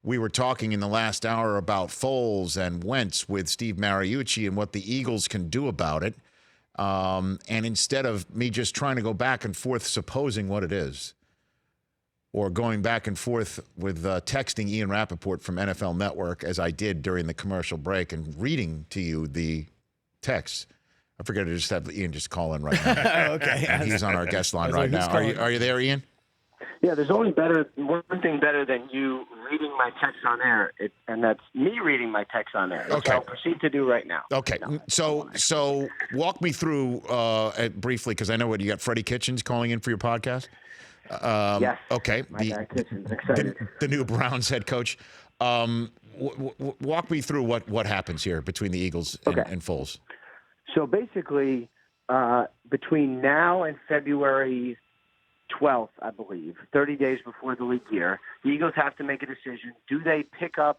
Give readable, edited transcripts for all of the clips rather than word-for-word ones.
we were talking in the last hour about Foles and Wentz with Steve Mariucci and what the Eagles can do about it. And instead of me just trying to go back and forth supposing what it is, or going back and forth with texting Ian Rapoport from NFL Network, as I did during the commercial break, and reading to you the text, I figured to just have Ian just call in right now. Okay. And he's on our guest line right now. Are you there, Ian? Yeah, there's only one thing better than you reading my text on air, and that's me reading my text on air. Which I'll proceed to do right now. Okay, so walk me through briefly, because I know what you got. Freddie Kitchens calling in for your podcast. Yes. Okay. My guy Kitchens, excited. The new Browns head coach. Walk me through what happens here between the Eagles and Foles. So basically, between now and February 12th, I believe, 30 days before the league year, the Eagles have to make a decision. Do they pick up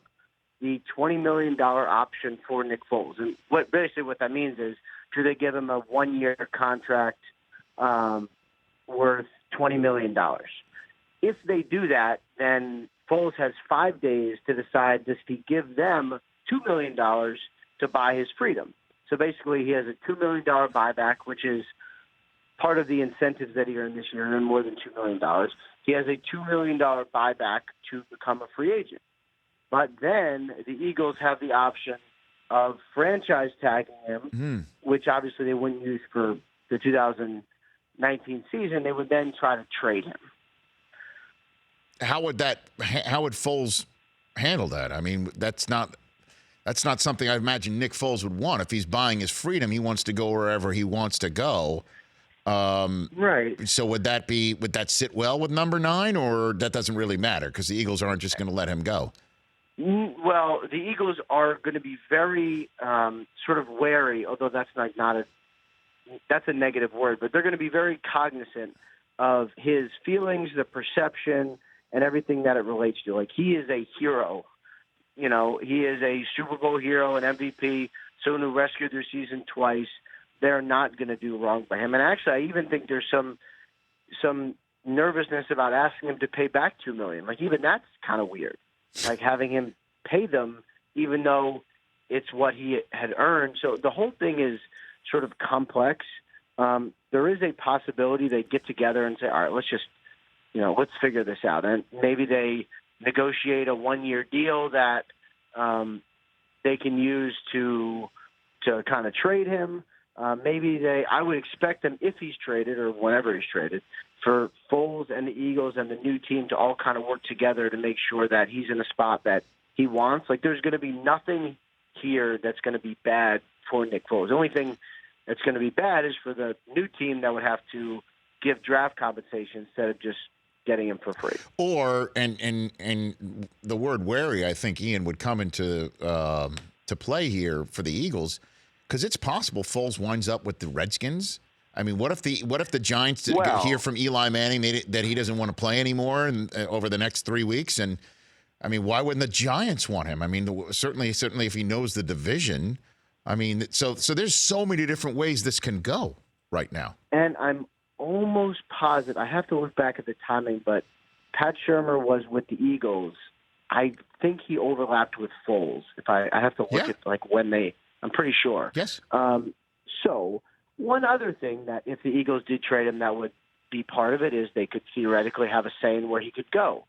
the $20 million option for Nick Foles? And what that means is, do they give him a one-year contract worth $20 million? If they do that, then Foles has 5 days to decide, does he give them $2 million to buy his freedom? So basically, he has a $2 million buyback, which is part of the incentives that he earned this year, and more than $2 million. He has a $2 million buyback to become a free agent. But then the Eagles have the option of franchise tagging him, which obviously they wouldn't use for the 2019 season. They would then try to trade him. How would Foles handle that? I mean, that's not something I imagine Nick Foles would want. If he's buying his freedom, he wants to go wherever he wants to go. Right. So would that sit well with number 9, or that doesn't really matter because the Eagles aren't just going to let him go? Well, the Eagles are going to be very sort of wary, although that's that's a negative word, but they're going to be very cognizant of his feelings, the perception, and everything that it relates to. Like, he is a hero. You know, he is a Super Bowl hero, an MVP, someone who rescued their season twice. They're not going to do wrong by him. And actually, I even think there's some nervousness about asking him to pay back $2 million. Like, even that's kind of weird. Like, having him pay them, even though it's what he had earned. So the whole thing is sort of complex. There is a possibility they get together and say, all right, let's figure this out. And maybe they negotiate a one-year deal that they can use to kind of trade him. I would expect them, if he's traded or whenever he's traded, for Foles and the Eagles and the new team to all kind of work together to make sure that he's in a spot that he wants. Like, there's going to be nothing here that's going to be bad for Nick Foles. The only thing that's going to be bad is for the new team that would have to give draft compensation instead of just getting him for free. Or, and the word wary, I think, Ian, would come into to play here for the Eagles, because it's possible Foles winds up with the Redskins. I mean, what if the Giants hear from Eli Manning that he doesn't want to play anymore over the next 3 weeks? And I mean, why wouldn't the Giants want him? I mean, certainly if he knows the division. I mean, so there's so many different ways this can go right now. And I'm almost positive, I have to look back at the timing, but Pat Shurmur was with the Eagles. I think he overlapped with Foles. If I have to look at when I'm pretty sure. Yes. So one other thing that if the Eagles did trade him, that would be part of it, is they could theoretically have a say in where he could go.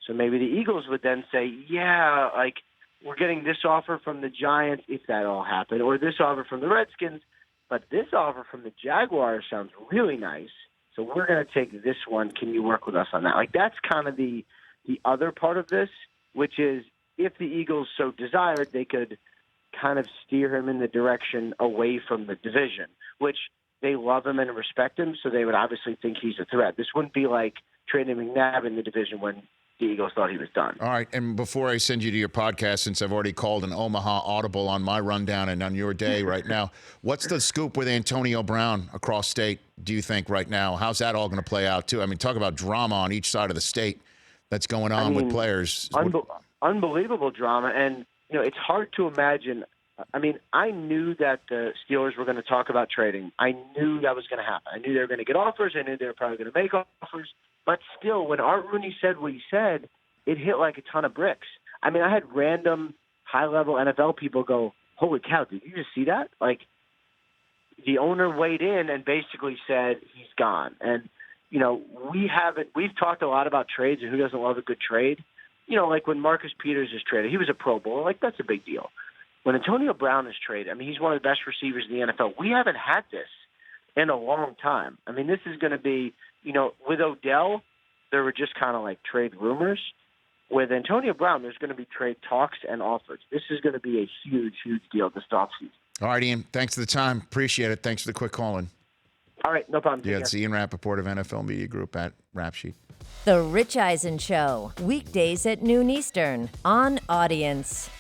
So maybe the Eagles would then say, yeah, like, we're getting this offer from the Giants, if that all happened, or this offer from the Redskins, but this offer from the Jaguars sounds really nice, so we're going to take this one. Can you work with us on that? Like, that's kind of the other part of this, which is if the Eagles so desired, they could kind of steer him in the direction away from the division, which they love him and respect him, so they would obviously think he's a threat. This wouldn't be like trading McNabb in the division when the Eagles thought he was done. All right, and before I send you to your podcast, since I've already called an Omaha audible on my rundown and on your day right now, what's the scoop with Antonio Brown across state, do you think, right now? How's that all going to play out, too? I mean, talk about drama on each side of the state that's going on with players. Unbelievable drama, and it's hard to imagine. I mean, I knew that the Steelers were going to talk about trading. I knew that was going to happen. I knew they were going to get offers. I knew they were probably going to make offers. But still, when Art Rooney said what he said, it hit like a ton of bricks. I mean, I had random high-level NFL people go, holy cow, did you just see that? Like, the owner weighed in and basically said he's gone. And, we've talked a lot about trades and who doesn't love a good trade. Like when Marcus Peters is traded, he was a Pro Bowler. Like, that's a big deal. When Antonio Brown is traded, I mean, he's one of the best receivers in the NFL. We haven't had this in a long time. I mean, this is going to be, with Odell, there were just kind of like trade rumors. With Antonio Brown, there's going to be trade talks and offers. This is going to be a huge, huge deal this offseason. All right, Ian. Thanks for the time. Appreciate it. Thanks for the quick call-in. All right, no problem. Yeah, it's Ian Rapoport of NFL Media Group at Rap Sheet. The Rich Eisen Show, weekdays at noon Eastern on Audience.